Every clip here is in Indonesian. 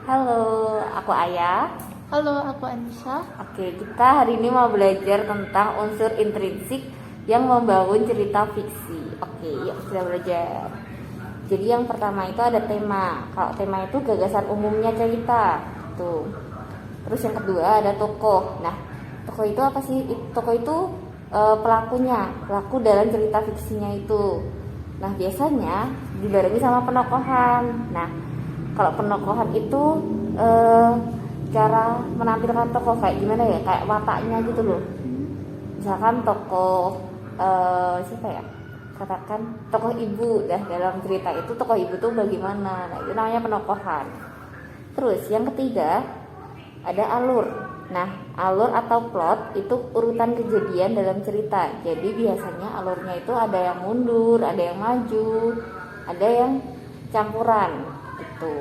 Halo, aku Ayah. Halo, aku Anissa. Oke, kita hari ini mau belajar tentang unsur intrinsik yang membangun cerita fiksi. Oke, yuk kita belajar. Jadi yang pertama itu ada tema. Kalau tema itu gagasan umumnya cerita. Tuh. Terus yang kedua ada tokoh. Nah, tokoh itu apa sih? Tokoh itu pelakunya, pelaku dalam cerita fiksinya itu. Nah, biasanya dibarengi sama penokohan. Nah, kalau penokohan itu eh, cara menampilkan tokoh kayak gimana ya, kayak wataknya gitu loh. Misalkan tokoh siapa ya, katakan tokoh ibu, dah dalam cerita itu tokoh ibu tuh bagaimana. Nah, itu namanya penokohan. Terus yang ketiga ada alur. Nah, alur atau plot itu urutan kejadian dalam cerita. Jadi biasanya alurnya itu ada yang mundur, ada yang maju, ada yang campuran gitu.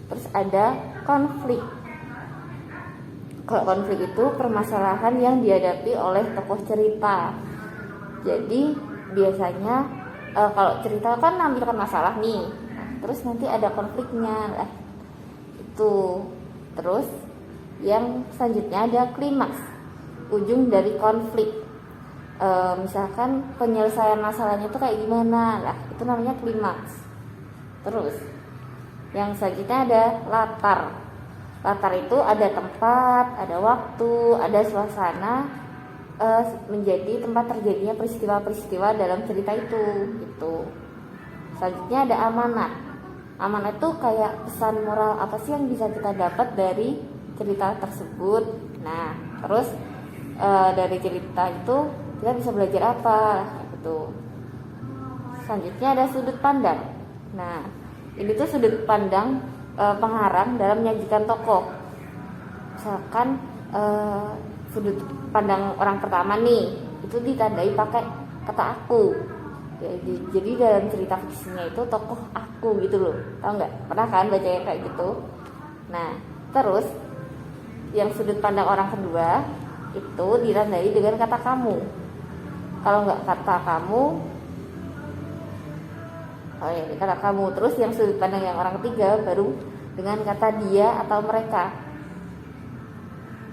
Terus ada konflik. Kalau konflik itu permasalahan yang dihadapi oleh tokoh cerita. Jadi biasanya kalau cerita kan nampilkan masalah nih. Nah, terus nanti ada konfliknya. Nah, itu. Terus yang selanjutnya ada klimaks, ujung dari konflik. Misalkan penyelesaian masalahnya itu kayak gimana, lah itu namanya klimaks. Terus yang selanjutnya ada latar. Latar itu ada tempat, ada waktu, ada suasana, menjadi tempat terjadinya peristiwa-peristiwa dalam cerita itu gitu. Selanjutnya ada amanat. Amanat itu kayak pesan moral apa sih yang bisa kita dapat dari cerita tersebut. Nah, terus dari cerita itu kita bisa belajar apa gitu. Selanjutnya ada sudut pandang. Nah, ini tuh sudut pandang pengarang dalam menyajikan tokoh. Misalkan sudut pandang orang pertama nih itu ditandai pakai kata aku. Jadi dalam cerita fiksinya itu tokoh aku gitu loh, tau nggak? Pernah kan baca kayak gitu? Nah, terus yang sudut pandang orang kedua itu ditandai dengan kata kamu. Kalau nggak kata kamu, oh ya, kata kamu. Terus yang sudut pandang yang orang ketiga baru dengan kata dia atau mereka.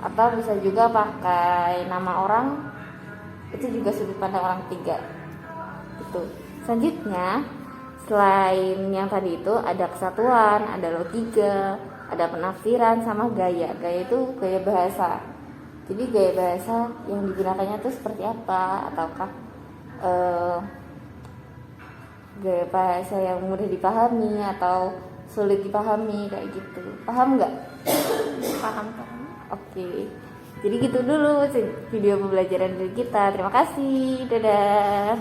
Atau bisa juga pakai nama orang, itu juga sudut pandang orang ketiga. Gitu. Selanjutnya, selain yang tadi itu ada kesatuan, ada logika, ada penafsiran sama gaya. Gaya itu gaya bahasa. Jadi gaya bahasa yang digunakannya itu seperti apa, ataukah gaya bahasa yang mudah dipahami atau sulit dipahami kayak gitu. Paham nggak? Paham. Oke. Jadi gitu dulu video pembelajaran dari kita. Terima kasih. Dadah.